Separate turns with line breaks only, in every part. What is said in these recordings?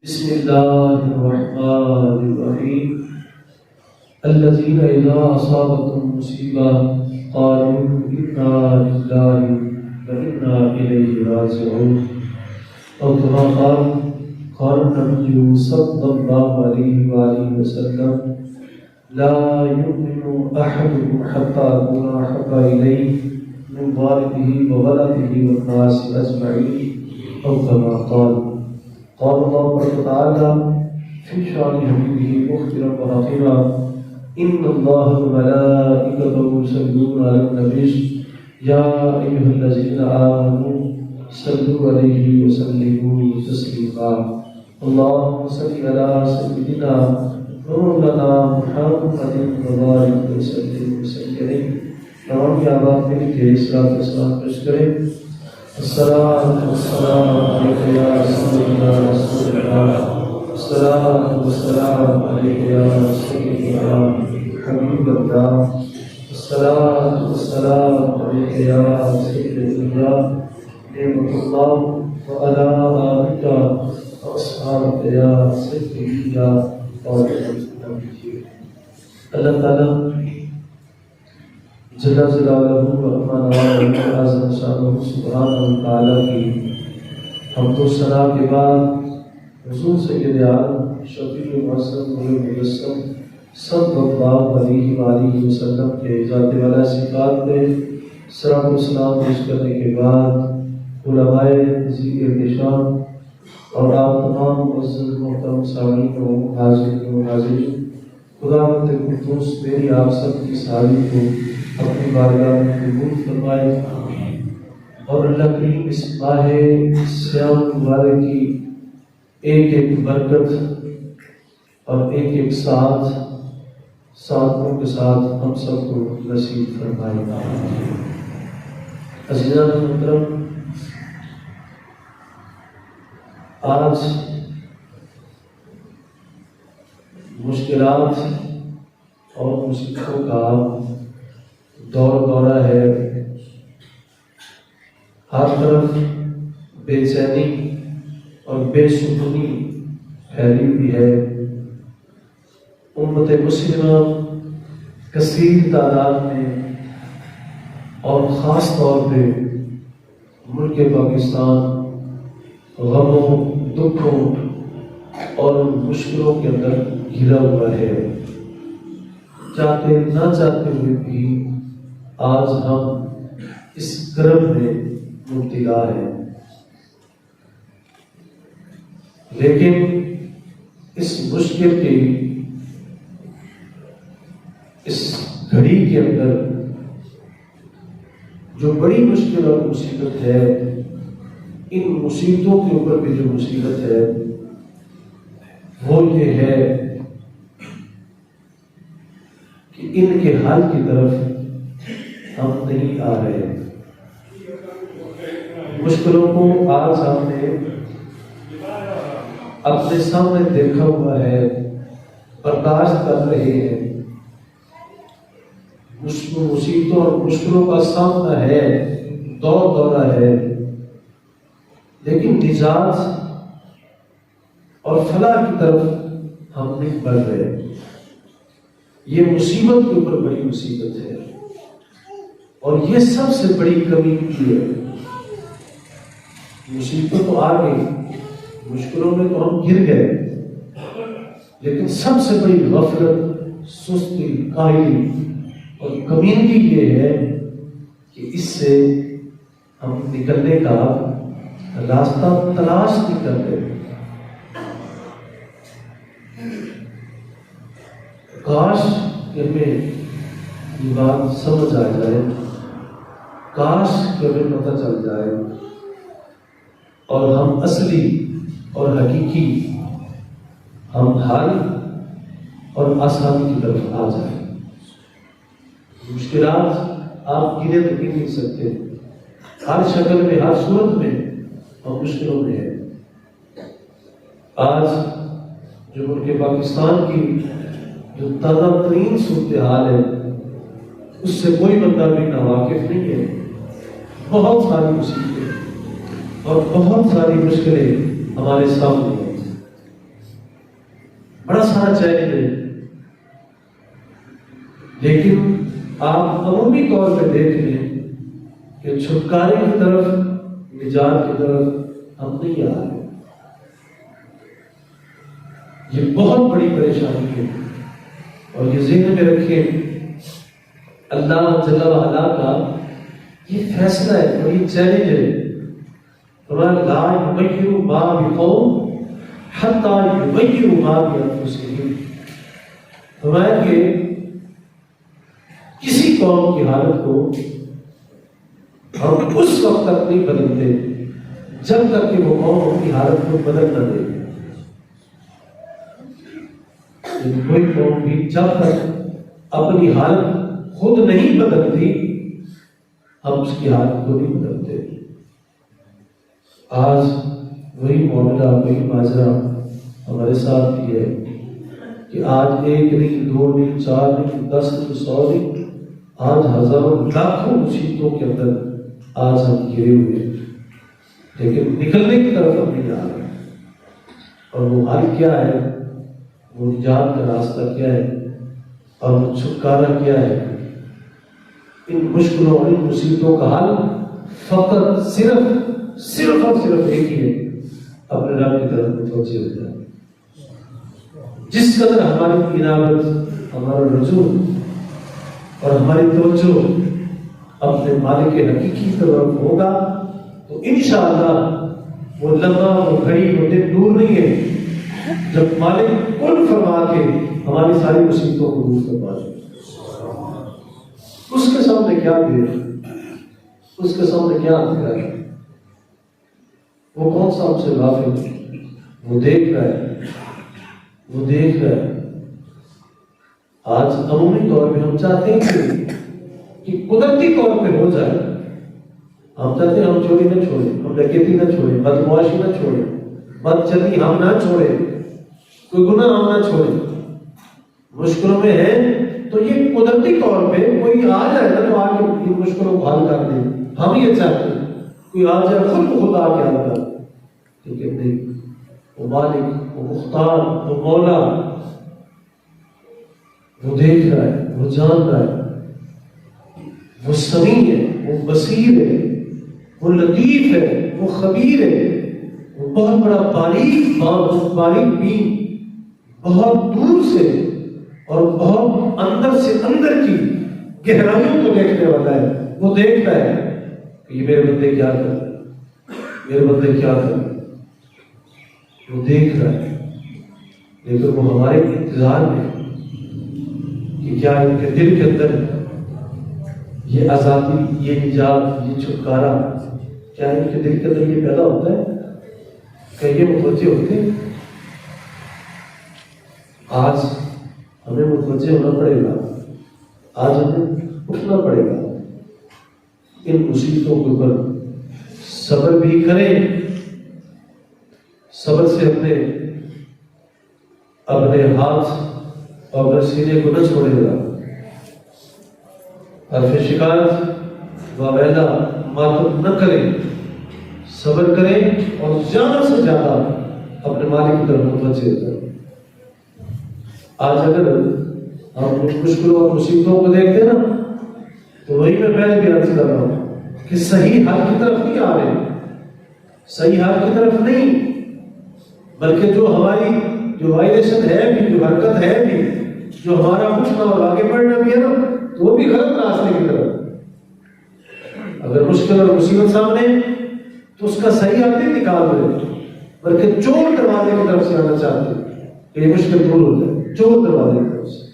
بسم الله الرحمن الرحيم الذين إذا أصابتهم مصيبة قالوا إنا لله وإنا إليه راجعون أو كما قال النبي صلى الله عليه وآله وسلم لا يؤمن أحدكم حتى أكون أحب إليه من والده وولده والناس أجمعين أو كما قال الله تعالى في شأن حبيبه مخبرا ونظيرا إن الله وملائكته يصلون على النبي يا أيها الذين آمنوا صلوا عليه وسلموا تسليما اللهم صل على سيدنا مولانا محمد وبارك وسلم عليه تمام کی آباد میں لکھے صلاۃ والسلام پیش کریں الصلاۃ والسلام علیک یا سیدنا رسول اللہ الصلاۃ والسلام علیک یا سیدنا حبیب اللہ الصلاۃ والسلام علیک یا سیدنا نعمت اللہ وعلی آلک واصحابک یا سیدنا اللہ تعالیٰ جل جلالہ ورحمٰن اعظم شانہ سبحانہ وتعالیٰ کی حمد و ثنا کے بعد حضور سید عالم شفیع معصم مجسم صلی اللہ علیہ وآلہ وسلم کے ذات والا صفات پہ صلاۃ و سلام پیش کرنے کے بعد علماء ذی احتشام اور آپ تمام معزز محترم سامعین و حاضرین و حاضرین خداوند قدوس میری آپ سب کی ساری کو اپنی بارگاہ میں قبول فرمائے اور اللہ کریم اس ماہ سیام مبارک کی ایک ایک برکت اور ایک ایک ساتھوں کے ساتھ ہم سب کو نصیب فرمائے. عزیزان محترم، آج مشکلات اور مصیبتوں کا دورہ ہے. ہر طرف بے چینی اور بے سکونی پھیلی ہوئی ہے. امت مسلمہ کثیر تعداد میں اور خاص طور پہ ملک پاکستان غموں، دکھوں اور مشکلوں کے اندر گھرا ہوا ہے. چاہتے نہ چاہتے ہوئے بھی آج ہم اس کرب میں مبتلا ہیں. لیکن اس مشکل کی اس گھڑی کے اندر جو بڑی مشکل اور مصیبت ہے، ان مصیبتوں کے اوپر بھی جو مصیبت ہے وہ یہ ہے کہ ان کے حل کی طرف ہم نہیں آ رہے. مشکلوں کو آج ہم نے اپنے سامنے دیکھا ہوا ہے، برداشت کر رہے ہیں. مصیبتوں اور مشکلوں کا سامنا ہے، دورہ ہے، لیکن نجات اور فلاح کی طرف ہم نہیں بڑھ رہے. یہ مصیبت کے اوپر بڑی مصیبت ہے اور یہ سب سے بڑی کمی کی ہے. مصیبت تو آ گئی، مشکلوں میں تو ہم گر گئے، لیکن سب سے بڑی غفلت، سستی، کاہلی اور کمینگی یہ ہے کہ اس سے ہم نکلنے کا راستہ تلاش نہیں کرتے. کاش کہ ہمیں یہ بات سمجھ آ جائے، کاش کہ ہمیں پتہ چل جائے اور ہم اصلی اور حقیقی ہم حل اور آسانی کی طرف آ جائیں. مشکلات آپ گنے تو گر نہیں سکتے، ہر شکل میں، ہر صورت میں ہم مشکلوں میں ہیں. آج جو ملک پاکستان کی جو تازہ ترین صورتحال ہے اس سے کوئی بندہ بھی ناواقف نہیں ہے. بہت ساری مصیبتیں اور بہت ساری مشکلیں ہمارے سامنے ہیں. بڑا سارا چیلنج ہے، لیکن آپ عمومی طور پہ دیکھ لیں کہ چھٹکارے کی طرف، نجات کی طرف ہم نہیں آ رہے۔ یہ بہت بڑی پریشانی ہے، اور یہ ذہن میں رکھیں اللہ جل وعلا کا یہ فیصلہ ہے اور یہ چیلنج ہے۔ فرمایا لا یغیروا ما بقوم حتی یغیروا ما بانفسہم، فرمایا کہ کسی قوم کی حالت کو ہم اس وقت تک نہیں بدلتے جب تک کہ وہ قوم اپنی حالت کو بدل نہ دے۔ کوئی قوم بھی جب تک اپنی حالت خود نہیں بدلتی ہم اس کی حالت کو نہیں بدلتے۔ آج وہی معاملہ، وہی ماجرا ہمارے ساتھ بھی ہے کہ آج ایک نہیں، دو نہیں، چار نہیں، 10 نہیں، 100 نہیں، آج ہزاروں لاکھوں مصیبتوں کے اندر آج ہم گھرے ہوئے، لیکن نکلنے کی طرف ہم نہیں آ رہے۔ اور وہ حل کیا ہے، وہ نجات کا راستہ کیا ہے، اور وہ چھٹکارا کیا ہے؟ ان مشکلوں اور ان مصیبتوں کا حل فقط صرف اور صرف ایک ہی ہے، اپنے رب کی طرف متوجہ ہو جائے۔ جس قدر ہماری عنابت، ہمارا رجوع اور ہماری توجہ اپنے مالک حقیقی کی طرف ہوگا تو انشاءاللہ وہ لمحہ، وہ گھڑی، وہ دن دور نہیں ہے جب مالک کن فرما کے ہماری ساری مصیبتوں کو دور کروا دے۔ اس کے سامنے کیا دیر، اس کے سامنے کیا اندھیرا ہے؟ وہ کون سا ہم سے غافل ہے؟ وہ دیکھ رہا ہے، وہ دیکھ رہا ہے۔ آج عمومی طور پہ ہم چاہتے ہیں کہ قدرتی طور پہ ہو جائے، ہم چاہتے ہیں ہم چوری نہ چھوڑیں، ہم ڈکیتی نہ چھوڑیں، بدمعاشی نہ چھوڑیں، بدچلنی ہم نہ چھوڑیں، کوئی گناہ ہم نہ چھوڑیں۔ مشکلوں میں ہیں تو یہ قدرتی طور پہ کوئی آ جائے نا تو آ کے ان مشکلوں کو حل کر دے، ہم یہ چاہتے ہیں کوئی آ جائے خود آ کے حل کر، لیکن نہیں، وہ مالک، وہ مختار، وہ مولا، وہ دیکھ رہا ہے، وہ جان رہا ہے، وہ سمیع ہے، وہ بصیر ہے، وہ لطیف ہے، وہ خبیر ہے، وہ بہت بڑا باریک بین، بہت دور سے اور بہت اندر سے اندر کی گہرائیوں کو دیکھنے والا ہے۔ وہ دیکھ رہا ہے کہ یہ میرے بندے کیا کر رہے ہیں، میرے بندے کیا کر رہے ہیں، وہ دیکھ رہا ہے، لیکن وہ ہمارے انتظار میں کہ کیا ان کے دل کے اندر یہ آزادی، یہ نجات، یہ چھٹکارا، کیا ان کے دل کے اندر یہ پیدا ہوتا ہے؟ کہ یہ متوجہ ہوتے ہیں؟ آج ہمیں متوجہ ہونا پڑے گا، آج ہمیں اٹھنا پڑے گا، ان مصیبتوں کے اوپر صبر بھی کریں، صبر سے اپنے ہاتھ اور اپنے سینے کو نہ چھوڑے گا، حرف شکایت وعدہ ماتم نہ کریں، صبر کریں اور زیادہ سے زیادہ اپنے مالک کی طرف متوجہ کریں۔ آج اگر ہم مشکلوں اور مصیبتوں کو دیکھتے ہیں نا تو وہی میں پہلے بھی عرض کر رہا ہوں کہ صحیح حل کی طرف نہیں آ رہے، صحیح حل کی طرف نہیں، بلکہ جو ہماری جو وائلیشن ہے بھی، جو حرکت ہے بھی، جو ہمارا اٹھنا اور آگے بڑھنا بھی ہے نا تو وہ بھی غلط راستے کی طرف۔ اگر مشکل اور مصیبت سامنے تو اس کا صحیح حل نہیں نکال رہے، بلکہ چور دروازے کی طرف سے آنا چاہتے ہیں کہ یہ مشکل دور ہو جائے، چور دروازے کی طرف سے،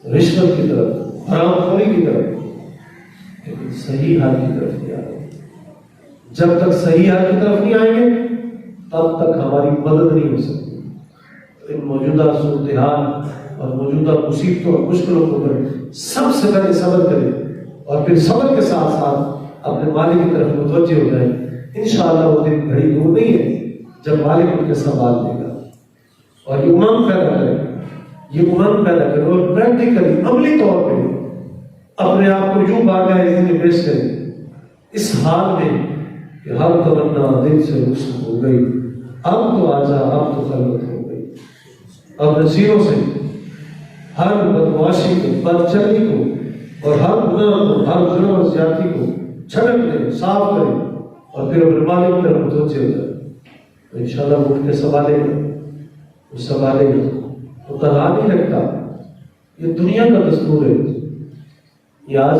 رشوت کی طرف، حرام خوری کی طرف، لیکن صحیح حال کی طرف نہیں آ رہے۔ جب تک صحیح حال کی طرف نہیں آئیں گے تب تک ہماری مدد نہیں ہو سکتی۔ ان موجودہ صورتحال اور موجودہ مصیبتوں اور مشکلوں کو سب سے پہلے صبر کریں اور پھر صبر کے ساتھ ساتھ اپنے مالک کی طرف متوجہ ہو جائیں۔ انشاءاللہ وہ دن گھڑی دور نہیں ہے جب مالک ان کے سنبھال لے گا، اور یہ امنگ پیدا کرے، یہ امنگ پیدا کرے، اور پریکٹیکلی عملی طور پہ اپنے آپ کو یوں بارگاہ عزت میں پیش کرے اس حال میں کہ ہر تمنا دل سے رخصت ہو گئی، اب تو آجا، اب تو خلوت ہو گئی۔ اور نصیروں سے ہر بدمعاشی کو، بدچلنی کو اور ہر گناہ کو، ہر ظلم اور زیادتی کو چھڑک دے، صاف کرے اور پھر اپنے مالک کی طرف متوجہ ہو جائے تو انشاءاللہ وہ اٹھ کے سنبھالے گا، وہ سنبھالے گا، وہ تنہا نہیں رکھتا۔ یہ دنیا کا دستور ہے۔ یہ آج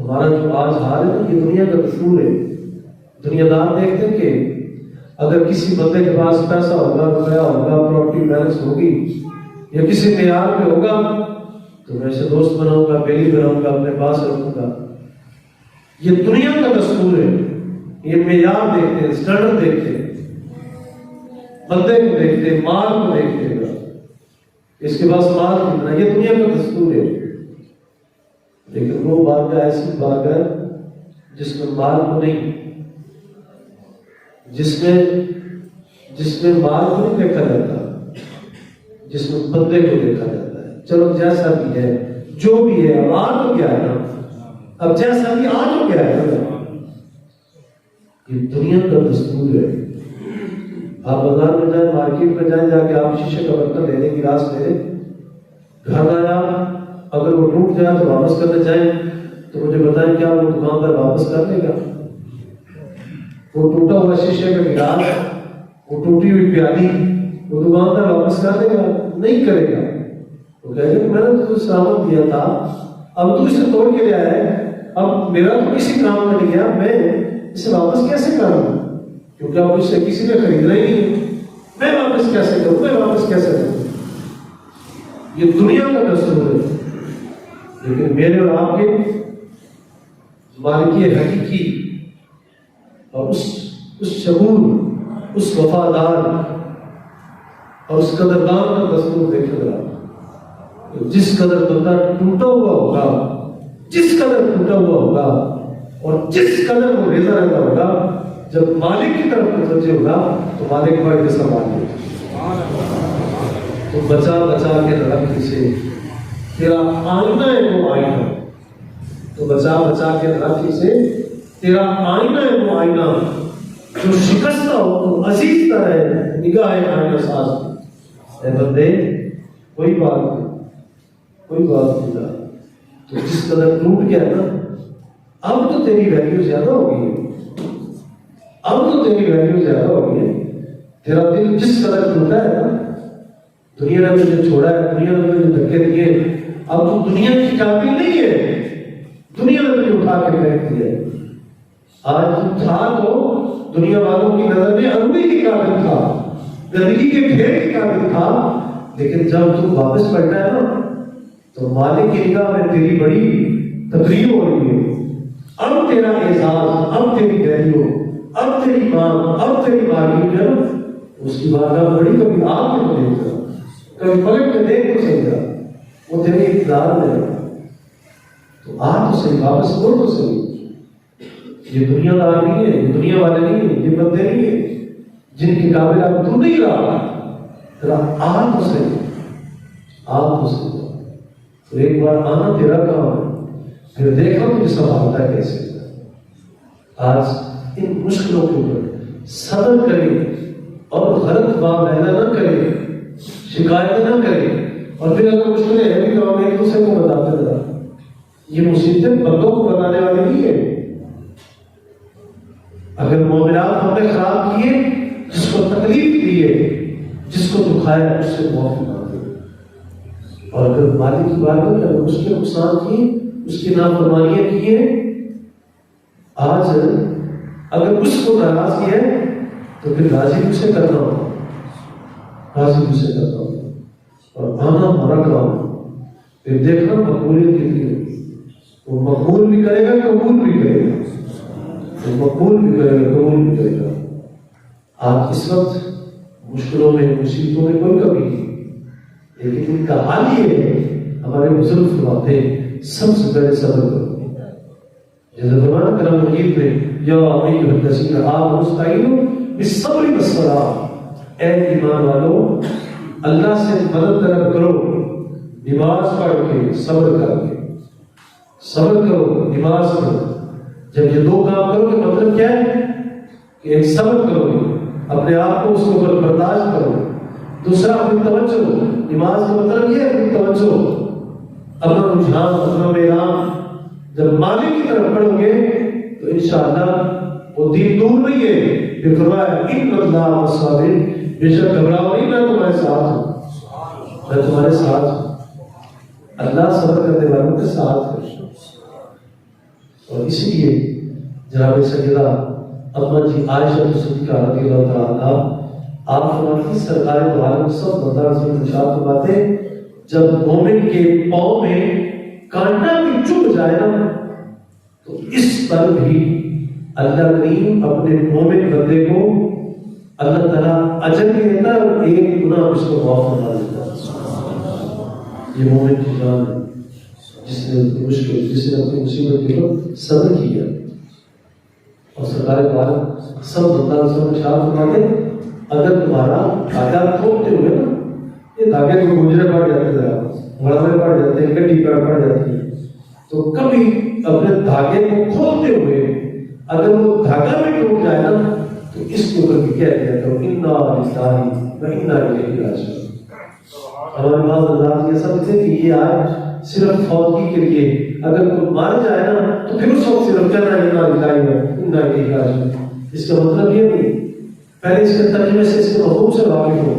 ہمارا جو آج حال ہے نا، یہ دنیا کا دستور ہے۔ دنیا دار دیکھتے ہیں کہ اگر کسی بندے کے پاس پیسہ ہوگا، روپیہ ہوگا، پراپرٹی بیلنس ہوگی یا کسی معیار پہ ہوگا تو میں اسے دوست بناؤں گا، بیلی بناؤں گا، اپنے پاس رکھوں گا۔ یہ دنیا کا دستور ہے۔ یہ معیار دیکھتے ہیں، اسٹینڈرڈ دیکھتے ہیں، بندے کو دیکھتے ہیں، مال کو دیکھتے ہیں، اس کے پاس مال کتنا، یہ دنیا کا دستور ہے۔ لیکن وہ بارگاہ ایسی بارگاہ جس میں مال کو نہیں، جس میں مال کو نہیں دیکھا جاتا، جس میں بندے کو دیکھا جاتا ہے۔ چلو جیسا بھی ہے، جو بھی ہے، اب آ تو گیا ہے نا، اب جیسا بھی آ تو گیا ہے نا۔ یہ دنیا کا دستور ہے۔ آپ بازار میں جائیں، مارکیٹ میں جائیں، جا کے آپ شیشے کا برتن لینے کی راس لے لیں، گھر آیا اگر وہ ٹوٹ جائے تو واپس کرنے جائیں تو مجھے بتائیں کیا وہ دکاندار واپس کر لے گا؟ وہ ٹوٹا ہوا شیشے کا گلاس، وہ ٹوٹی ہوئی پیالی، وہ دکاندار واپس کر لے گا؟ نہیں کرے گا۔ وہ کہے گا کہ میں نے تجھے سلامت دیا تھا، اب تو اسے توڑ کے لے آیا ہے، اب میرا تو کسی کام میں نہیں گیا، میں اسے واپس کیسے کروں؟ کیونکہ اب اسے کسی نے خریدنا ہی نہیں، میں واپس کیسے کروں، میں واپس کیسے کروں؟ یہ دنیا کا دستور ہے۔ لیکن میرے اور آپ کے مالکی حقیقی اور اس شغور، اس وفادار اور اس قدردان کا دستور دیکھا گیا۔ جس قدر بندہ ٹوٹا ہوا ہوگا، جس قدر ٹوٹا ہوا ہوگا اور جس قدر وہ ریزہ رہتا ہوگا، جب مالک کی طرف متوجہ ہوگا تو مالک بھائی کے سامان دے تو بچا بچا کے رکھ اسے، تیرا آئینہ ہے وہ آئینہ، تو بچا بچا کے رکھ اسے، تیرا آئینہ ہے وہ آئینہ، جو شکستہ ہو تو عزیز طرح ہے نگاہ آئینہ ساز۔ اے بندے کوئی بات نہیں، کوئی بات نہیں، تو جس قدر ٹوٹ گیا نا، اب تو تیری ویلیو زیادہ ہو گئی ہے، اب تو تیری ویلیو زیادہ ہو گئی ہے۔ تیرا دل جس قدر ٹوٹا ہے نا، دنیا نے مجھے چھوڑا ہے، دنیا نے مجھے دھکے دیے، اب تو دنیا کی قابل نہیں ہے، دنیا نے تجھے اٹھا کے پھینک دیا ہے۔ آج تو تھا تو دنیا والوں کی نظر میں عروی کی قابل تھا، گندگی کے ڈھیر کی قابل تھا، لیکن جب تو واپس پلٹا ہے نا تو مالک کی نگاہ میں تیری بڑی تقریب ہو رہی ہے۔ اب تیرا اعزاز، اب تیری ویلیو، اب تیری مانگ، اب تیری مالکی جو ہے نا، اس کی بارگاہ بڑی، کبھی آ کے تو دیکھ رہا، کبھی پلٹ کے دیکھ تو صحیح رہا، وہ تیرے اقتدار میں رہا، تو آ تو صحیح، واپس ہو تو صحیح۔ یہ دنیا دار نہیں ہے، یہ دنیا والے نہیں ہیں، یہ بندے نہیں ہیں جن کے قابل اب تو نہیں رہا، تیرا آ تو صحیح، آ تو صحیح۔ تو ایک بار آنا تیرا کام ہے، پھر دیکھا تجھے سنبھالتا ہے کیسے۔ آج ان مشکلوں کے اوپر صبر کرے اور غلط معاملہ نہ کرے، شکایت نہ کرے، اور پھر اگر مشکلیں ہیں بھی تو ہم ایک دوسرے کو بتاتے رہا۔ یہ مصیبتیں بندوں کو بتانے والی نہیں ہے۔ اگر معاملات ہم نے خراب کیے، جس کو تکلیف دی ہے، جس کو دکھایا، اس سے معافی مانگے، اور اگر مالک کی بات ہے اگر اس کے نقصان کیے، اس کی نافرمانیاں کیے، آج اگر اس کو ناراض کیا ہے تو پھر راضی مجھ سے کرنا ہوگا، راضی مجھ سے کرنا ہوگا، اور آنا ہمارا کام ہے۔ پھر دیکھنا مقبولیت کتنی ہوگی، وہ مقبول بھی کرے گا، قبول بھی کرے گا، وہ مقبول بھی کرے گا، قبول بھی کرے گا۔ آج اس وقت مشکلوں میں، مصیبتوں میں کوئی کمی نہیں، لیکن ان کا حال یہ ہے، ہمارے بزرگ فرماتے ہیں سب سے پہلے صبر کرو۔ جیسے فرمایا کلام مجید میں، یا ایھا الذین آمنوا استعینوا بالصبر والصلاۃ، اے ایمان والو اللہ سے مدد طلب کرو، نماز پڑھ کے، صبر کر کے، صبر کرو، نماز پڑھو۔ جب یہ دو کام کرو گے مطلب کیا ہے کہ ایک صبر کرو گے، اپنے آپ کو اس کے اوپر برداشت کرو گے، دوسرا اپنی توجہ، نماز کا مطلب یہ ہے اپنی توجہ، اپنا رجحان، اپنا میدان جب مالک کی طرف پڑھو گے تو انشاءاللہ وہ دین دور نہیں ہے. پھر فرمایا ان اللہ مصابر، بے شک گھبراؤ نہیں، میں تمہارے ساتھ ہوں، میں تمہارے ساتھ ہوں. اللہ صبر کرنے والوں کے ساتھ ہے. اور اسی لیے جناب سیدہ اما جی عائشہ صدیقہ رضی اللہ تعالیٰ آپ فرماتی سرکار دو عالم صلی اللہ علیہ وسلم ارشاد فرماتے جب مومن کے پاؤں میں کانٹا بھی چبھ جائے نا تو اس پر بھی اللہ کریم اپنے مومن بندے کو اللہ تعالیٰ اجر بھی دیتا ہے اور ایک گناہ اس کو معاف فرما دیتا ہے. یہ مومن کی جان ہے جس نے اپنی مصیبت کے وقت صبر کیا. اور سرکار دو عالم صلی اللہ علیہ وسلم ارشاد فرماتے اگر تمہارا دھاگا کھولتے ہوئے نا، یہ دھاگے کو گنجرے پڑ جاتے ہیں، گھڑوے پڑ جاتے ہیں، کٹی پڑ جاتی ہے، تو کبھی اپنے دھاگے کو کھولتے ہوئے اگر وہ دھاگا بھی ٹوٹ جائے نا تو اس کے اوپر بھی کہہ دیا کرو انا للہ و انا الیہ راجعون. ہمارے بعض اللہ یہ سمجھتے کہ یہ آیت صرف فوتگی کے لیے، اگر کوئی مار جائے نا تو پھر اس وقت صرف کہنا انا للہ و انا الیہ راجعون. اس کا مطلب یہ نہیں. پہلے اس کے ترجمے سے، اس کے مفہوم سے واقف ہو.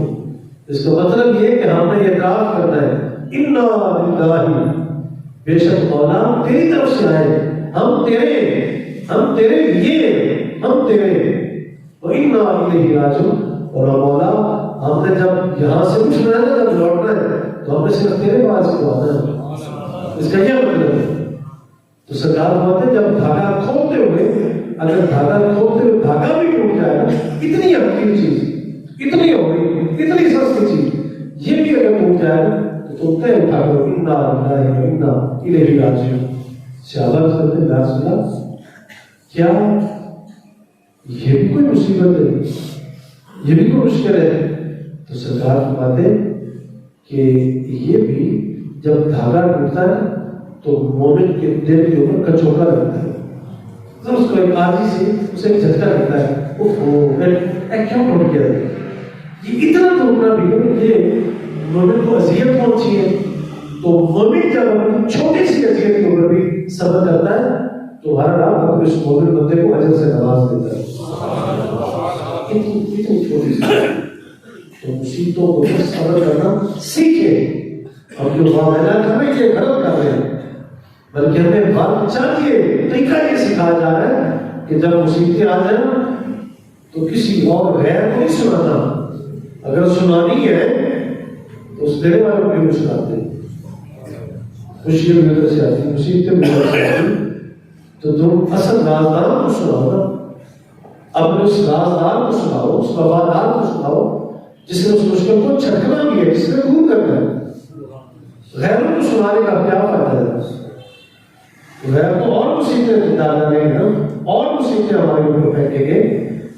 اس کا مطلب یہ کہ ہم نے اعتراف کرنا ہے انا للہ، بے شک مولا تیری طرف سے آئے، ہم تیرے لیے، ہم تیرے، وَإِنَّا إِلَيْهِ رَاجِعُونَ. اور مولا ہم نے جب یہاں سے اٹھنا ہے نا، جب لوٹنا ہے تو ہم نے صرف تیرے پاس کو آنا ہے. اس کا یہ مطلب ہے. تو سرکار بات ہے جب دھاگا کھولتے ہوئے، اگر دھاگا کھولتے ہوئے دھاگا بھی ٹوٹ جائے گا، اتنی ہلکی چیز، اتنی ہو گئی، اتنی سستی چیز، یہ بھی اگر ٹوٹ جائے گا تو طے اٹھا کر انا للہ و انا الیہ راجعون. صحابہ کرتے ہیں رسول اللہ کیا یہ بھی کوئی مصیبت ہے، یہ بھی کوئی مشکل ہے؟ تو سرکار فرماتے کہ یہ بھی جب دھاگا ٹوٹتا ہے تو مومن کے دل کے اوپر کچوکا لگتا ہے. تو اس کو ایک آجی سے اسے ایک جھٹکا لگتا ہے، کیوں ٹوٹ گیا؟ یہ اتنا ٹوٹنا بھی یہ مومن کو اذیت پہنچی ہے. تو مومن جب اپنی چھوٹی سی اذیت کے اوپر بھی صبر کرتا ہے تو ہر رات اپنے اس مومن بندے کو اجر سے نواز دیتا ہے. اتنی چھوٹی سی تو مصیبتوں کو صبر کرنا سیکھے. ہم جو معاملہ کر رہے ہیں یہ غلط کر رہے ہیں، بلکہ ہمیں بات چاہیے طریقہ یہ سکھایا جا رہا ہے کہ جب مصیبتیں آ جائیں تو کسی اور غیر کو نہیں سنانا. اگر سنانی ہے تو اس دینے والے کو بھی سناتے ہیں. خوشیاں بھی ادھر سے آتی ہیں، مصیبتیں بھی ادھر سے آتی ہیں، تو تم اصل رازدار کو سناؤ نا، اپنے اس رازدار کو سناؤ، اس وفادار کو سناؤ جس نے اس مشکل کو چھٹکنا بھی ہے، جس نے دور کرنا ہے. غیروں کو سنانے کا کیا فائدہ ہے؟ غیر تو اور مصیبتیں ڈالنا نہیں ہے، اور مصیبتیں ہمارے اوپر پھینکیں گے.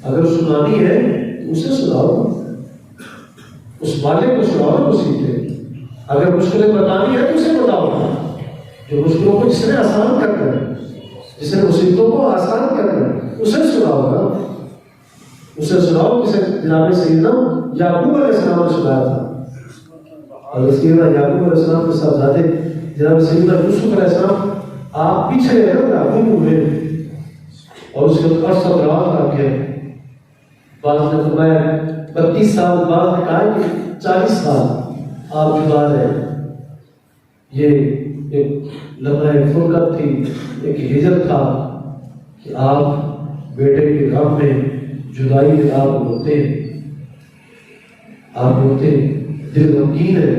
اگر سنانی ہے تو اسے سناؤ، اس والے کو سناؤ نا مصیبتیں. اگر مشکلیں بتانی ہے تو اسے بتاؤ، جو مشکلوں کو جس نے آسان کرنا ہے، جس نے مصیبتوں کو آسان کرنا ہے اسے سناؤ نا. اسے سناؤ جسے جناب سیدنا یعقوب علیہ السلام نے سنایا تھا. اور سیدنا یعقوب علیہ السلام کے صاحبزادے جناب سیدنا یوسف علیہ السلام آپ پیچھے رہے نا یعقوب ہوئے، اور اس کے عرصہ دراز آ گیا. بعض نے فرمایا 32 سال، بعض نے کہا کہ 40 سال آپ جدا رہے. یہ ایک لمحہ فرقت تھی، ایک ہجر تھا کہ آپ بیٹے کے غم میں، جدائی میں آپ روتے ہیں، آپ روتے دل غمگین ہے.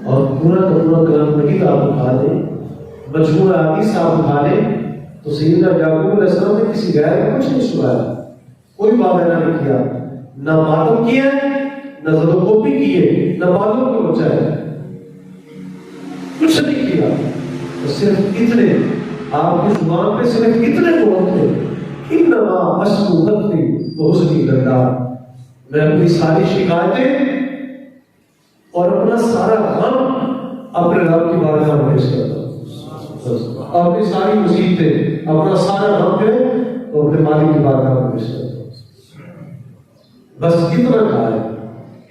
اور پورا کا پورا کلام مجید آپ اٹھا لیں، مجموعہ حدیث آپ اٹھا لیں تو سیدنا یعقوب علیہ السلام نے کسی غیر کو کچھ نہیں سنایا، کوئی واویلا نہیں کیا، نہ ماتم کیا، نہ زدوکوپی کیے، نہ بالوں کو بچایا، کچھ نہیں کیا. تو صرف اتنے آپ کی زبان پہ صرف اتنے بول تھے انما اشکو بثی وحزنی الی اللہ، میں اپنی ساری شکایتیں اور اپنا سارا غم اپنے رب کی بارگاہ میں پیش کرتا ہوں. اپنی ساری مصیبتیں، اپنا سارا غم جو ہے وہ اپنے مالک کی بارگاہ میں پیش کرتا ہوں. بس اتنا کہا ہے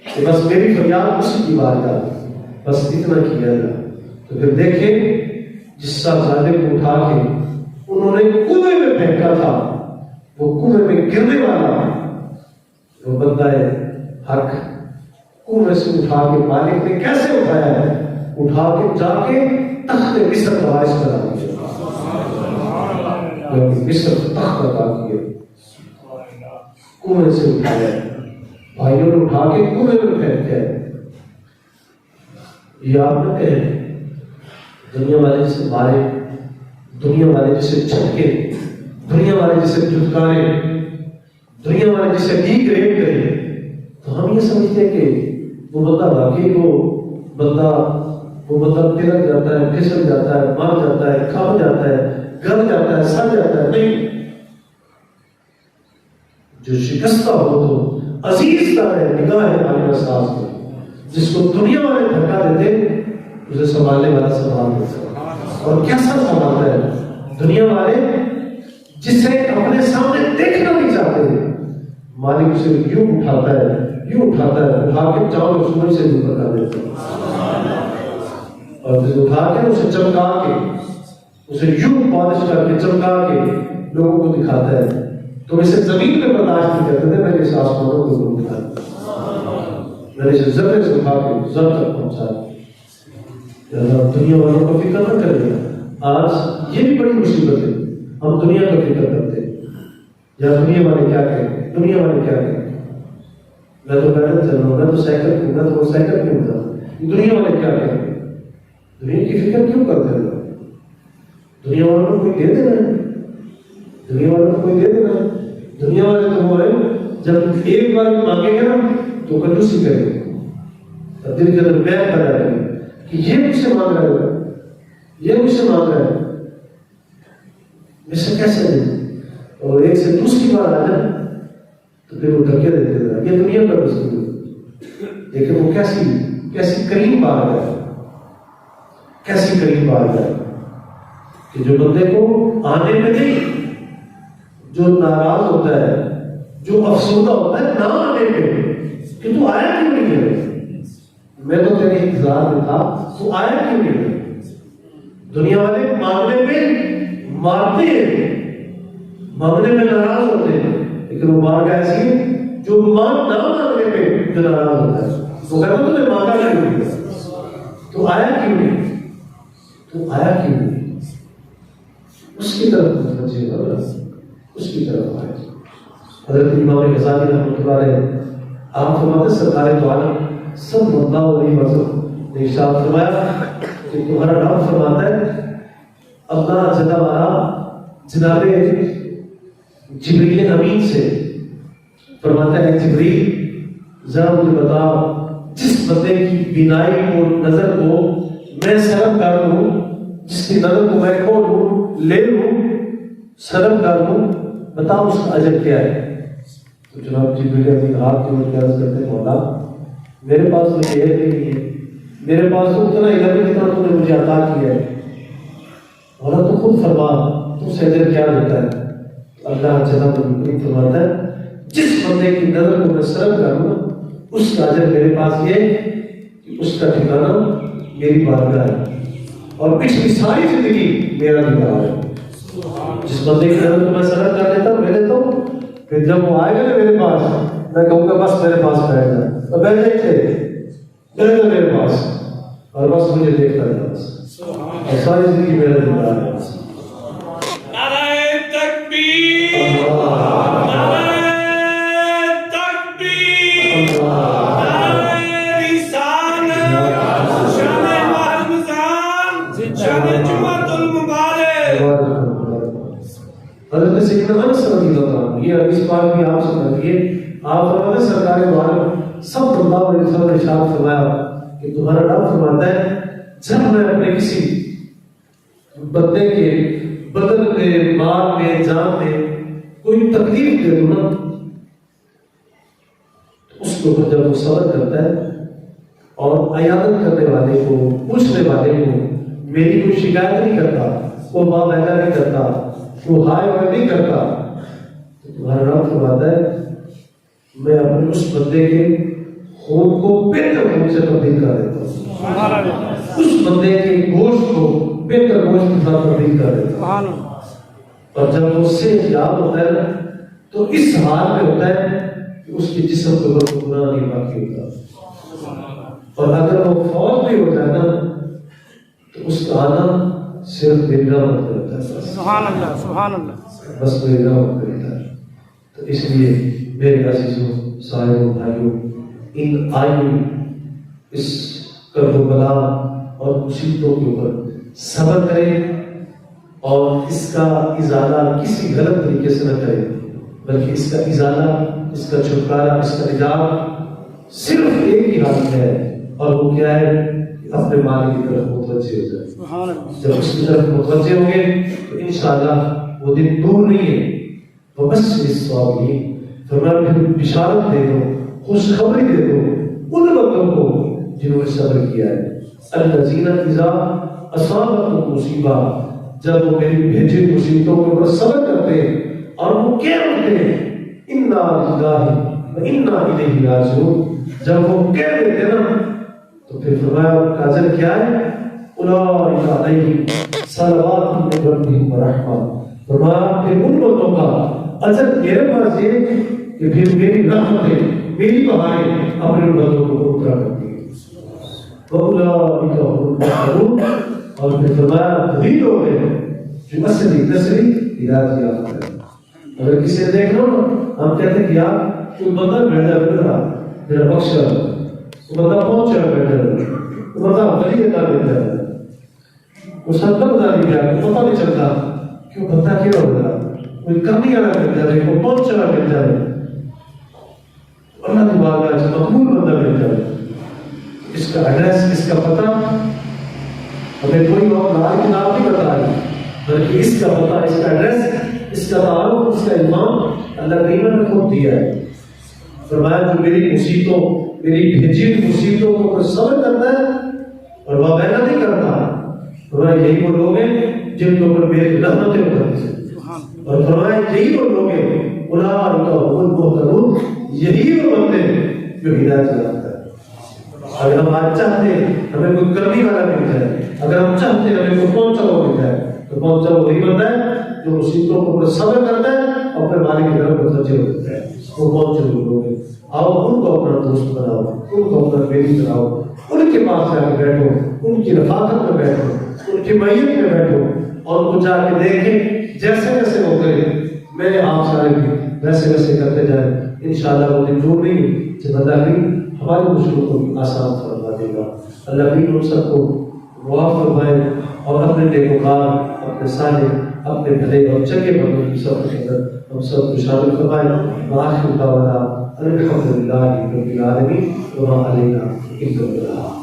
کہ بس میری فریاد اسی کی بارگاہ، بس اتنا کیا ہے۔ تو پھر دیکھیں جس ظالم کو اٹھا کے انہوں نے کنویں میں پھینکا تھا، وہ کنویں میں گرنے والا وہ بندہ حق کنویں سے اٹھا کے مالک نے کیسے اٹھایا ہے؟ اٹھا کے جا کے تخت مصر کا وارث بنا دیا، مصر سے تخت عطا کیا، کنویں سے اٹھایا ہے، بھائیوں نے اٹھا کے کنویں میں پھینک دیا ہے۔ یہ آپ نہ کہیں دنیا والے جسے مارے، دنیا والے جسے چھٹکے، دنیا والے جسے دھتکارے، دنیا والے جسے ڈی گریڈ کرے، تو ہم یہ سمجھتے ہیں کہ وہ بندہ واقعی وہ بندہ پلک جاتا ہے، پھسل جاتا ہے، مر جاتا ہے، کھپ جاتا ہے، گل جاتا ہے، سڑ جاتا ہے۔ نہیں، جو شکستہ ہو تو عزیز کا ہے نگاہ عالم اساس میں، جس کو دنیا والے دھکا دیتے اسے سنبھالنے والا سنبھال دیتا ہے۔ اور کیسا سنبھالتا ہے؟ دنیا والے جسے اپنے سامنے دیکھنا نہیں چاہتے، مالک اسے یوں اٹھاتا ہے، یوں اٹھاتا ہے، اٹھا کے چاند اور سورج سے دور کر دیتا ہے، اور پھر اٹھا کے اسے چمکا کے، اسے یوں پالش کر کے چمکا کے لوگوں کو دکھاتا ہے۔ تو اسے زمین پہ برداشت نہیں کرتے تھے، میرے اس آسمانوں کو ضرور دکھاتا، میرے اسے ذرے سے اٹھا کے ذر تک پہنچا دیا۔ دنیا والوں کو فکر نہ کرے گا۔ آج یہ بھی بڑی مصیبت ہے، ہم دنیا کا فکر کرتے ہیں، یا دنیا والے کیا کہیں، دنیا والے کیا کہیں، میں تو پیدل چل رہا ہوں، میں تو سائیکل پہ، میں تو سائیکل پہ ہوتا ہوں، دنیا والے کیا کہیں؟ دنیا کی فکر کیوں کرتے ہیں؟ دنیا والوں کو کوئی دے دینا ہے، دنیا والوں کو کوئی دے دینا ہے۔ دنیا والے تو وہ ہے جب ایک بار مانگیں گے نا تو کنجوسی کریں گے، دل کے اندر بیع پیدا کریں گے کہ یہ مجھ سے مانگ رہا ہے، یہ مجھ سے مانگ رہا ہے، مجھ سے کیسے دے؟ اور ایک سے دوسری بار آ جائے تو پھر وہ دھکے دیتے رہا۔ یہ دنیا کا رسول ہے، لیکن وہ کیسی کریم بات ہے، کیسی کریم بات ہے کہ جو بندے کو آنے میں نہیں، جو ناراض ہوتا ہے، جو افسردہ ہوتا ہے نہ آنے پہ کہ تو آیا کیوں نہیں ہے، میں تو تیرے انتظار میں تھا، تو آیا کیوں نہیں ہے۔ دنیا والے مانگنے پہ مارتے ہیں، مانگنے میں ناراض ہوتے ہیں، لیکن وہ بارگاہ ایسی ہے جو نہ مانگنے پہ جو ناراض ہوتا ہے، وہ کہتا تو نے مانگا کیوں نہیں، تو آیا کیوں نہیں، تو آیا کیوں نہیں، اس کی طرف متوجہ ہو، اس کی طرف آئے۔ حضرت امام غزالی رحمۃ اللہ علیہ آپ فرماتے سرکار دو عالم صلی اللہ علیہ وسلم نے ارشاد فرمایا کہ تمہارا رب فرماتا ہے، اللہ جل وعلا جناب جبریل امین سے فرماتا ہے، جبریل ذرا مجھے بتا جس بندے کی بینائی کو، نظر کو میں سلب کر دوں، جس کی نظر کو میں کھول لوں، لے لوں، سلب کر دوں، بتاؤ اس کا اجر کیا ہے؟ تو جناب جبریل امین ہاتھ جوڑ کے عرض کرتے ہیں، مولا میرے پاس تو یہ نہیں ہے، میرے پاس تو اتنا علم ہے جتنا تم نے مجھے عطا کیا ہے، مولا تو خود فرما تم سے اجر کیا دیتا ہے؟ اللہ جناب جبریل فرماتا ہے، جس بندے کی نظر کو میں سلب کروں اس کا اجر میرے پاس یہ کہ اس کا ٹھکانہ میری بارگاہ ہے، اور پچھلی ساری زندگی میرا دیدار ہے۔ جس بندے کی نظر کو میں سلب کر لیتا ہوں، میں لیتا ہوں، پھر جب وہ آئے گا میرے پاس میں کہوں گا بس میرے پاس بیٹھ جا، تو بیٹھ جا میرے پاس، اور بس مجھے دیکھتا رہا، بس اور ساری زندگی میرا دیدار ہے۔ حضرت سیدنا انس رضی اللہ عنہ، یہ حدیث پاک بھی آپ سناتی ہے، آپ فرماتے ہیں سرکار دو عالم صلی اللہ علیہ وسلم نے ارشاد فرمایا کہ تمہارا رب فرماتا ہے، جب میں اپنے کسی بندے کے بدن میں، مال میں، جان میں کوئی تکلیف دے دوں نا، اس کے اوپر جب وہ صبر کرتا ہے اور عیادت کرنے والے کو، پوچھنے والے کو میری کوئی شکایت نہیں کرتا، وہ ماں بیٹا نہیں کرتا، وہ ہائے ہوئے نہیں کرتا، تو تمہارا رب فرماتا ہے میں اپنے اس بندے کے خون کو بہتر خون سے تبدیل کر دیتا ہوں، اس بندے کے گوشت کو بہتر گوشت کے ساتھ تبدیل کر دیتا ہوں۔ اور جب اس سے یاد ہوتا ہے تو اس حال میں ہوتا ہے کہ اس کے جسم کو کوئی گناہ نہیں باقی ہوتا، اور اگر وہ فوت بھی ہو جائے نا تو اس کا آنا صرف میری رحمت کرتا ہے،
سبحان اللہ سبحان اللہ،
بس میری رحمت کرتا ہے۔ تو اس لیے میرے عزیزوں، صاحبوں، بھائیوں، ان آئی اس کرب و بلا اور مصیبتوں کے اوپر صبر کریں، اور اس کا ازالہ کسی غلط طریقے سے نہ کریں، بلکہ اس کا ازالہ، اس کا چھٹکارا، اس کا نجات صرف ایک ہی حالت ہے، اور وہ کیا ہے کہ اپنے مالک کی طرف متوجہ ہو جائے۔ جب اس کی طرف متوجہ ہوں گے تو انشاءاللہ وہ دن دور نہیں ہے۔ وَبَشِّرِ الصَّابِرِينَ، فرمایا پھر بشارت دے دو، خوشخبری دے دو ان لوگوں کو جنہوں نے صبر کیا ہے۔ الَّذِينَ إِذَا أَصَابَتْهُمْ مُصِیبَۃٌ، جب وہ میری بھیجی مصیبتوں کے اوپر صبر کرتے ہیں اور وہ کہہ اٹھتے ہیں اِنَّا لِلَّهِ وَإِنَّا إِلَيْهِ رَاجِعُونَ، جب وہ کہہ دیتے نا تو پھر فرمایا ان کا اجر کیا ہے؟ اولئک علیہم صلوات من ربہم ورحمۃ، فرمایا پھر ان لوگوں کا اجر میرے پاس یہ کہ پھر میری رحمتیں، میری بہاریں اپنے بندوں کو اترا کرتی ہیں۔ وَأُولَٰئِكَ هُمُ الْمُفْلِحُونَ، اور پھر فرمایا وہی لوگ ہیں جو اصلی ہدایت یافتہ ہیں۔ اگر کسی نے دیکھ لو نا، ہم کہتے ہیں کہ یار کوئی بندہ بیٹھا ہے میرا بخشا، وہ بندہ پہنچا بیٹھا ہے، وہ بندہ ولی عطا بیٹھا ہے، اس حد تک بتا نہیں گیا، پتہ نہیں چلتا کہ وہ بندہ کیا ہو گیا، کوئی کمی آنا مل جائے، کوئی پہنچا مل جائے، اللہ کی بارگاہ سے مقبول بندہ مل جائے، اس کا ایڈریس، اس کا پتہ ہمیں کوئی اور لال کی نام نہیں بتا رہی، بلکہ اس کا پتہ، اس کا ایڈریس، اس کا تعارف، اس کا ایمان اللہ کریم نے خود دیا ہے۔ فرمایا جو میری مصیبتوں، میری بھیجی مصیبتوں کو اوپر صبر کرتا ہے اور وہ بینا نہیں کرتا، فرمایا یہی وہ لوگ ہیں جن کے اوپر میری رحمتیں اترتی ہیں، اور فرمایا یہی وہ لوگ ہیں اولئک هم المهتدون، یہی وہ بندے جو ہدایت یافتہ ہیں۔ اگر ہم آج چاہتے ہیں ہمیں کوئی کرنی والا مل جائے، اگر ہم چاہتے ہیں ہمیں کوئی پہنچا ہوا مل جائے، تو پہنچا وہی بندہ ہے جو مصیبتوں کو اوپر صبر کرتا ہے اور اپنے مالک کی طرف متوجہ ہوتا ہے، وہ پہنچے ہوئے لوگ ہیں۔ آؤ ان کو اپنا دوست بناؤ، ان کو اپنا بیٹی بناؤ، ان کے پاس جا کے بیٹھو، ان کی رفاقت میں بیٹھو، ان کی معیت میں بیٹھو، اور ان کو جا کے دیکھیں جیسے جیسے وہ کریں، میں آپ سارے بھی ویسے ویسے کرتے جائیں، انشاءاللہ وہ دن دور نہیں جب اللہ کریم ہماری مشکلوں کو بھی آسان فرما دے گا۔ اللہ کریم ہم سب کو معاف فرمائے اور اپنے نیکوکار، اپنے صالح، اپنے بھلے اور چنگے بندوں کی صف کے اندر ہم سب کو شامل فرمائے۔ وآخر دعوانا الحمد للہ رب العالمین، وما علینا الا البلاغ۔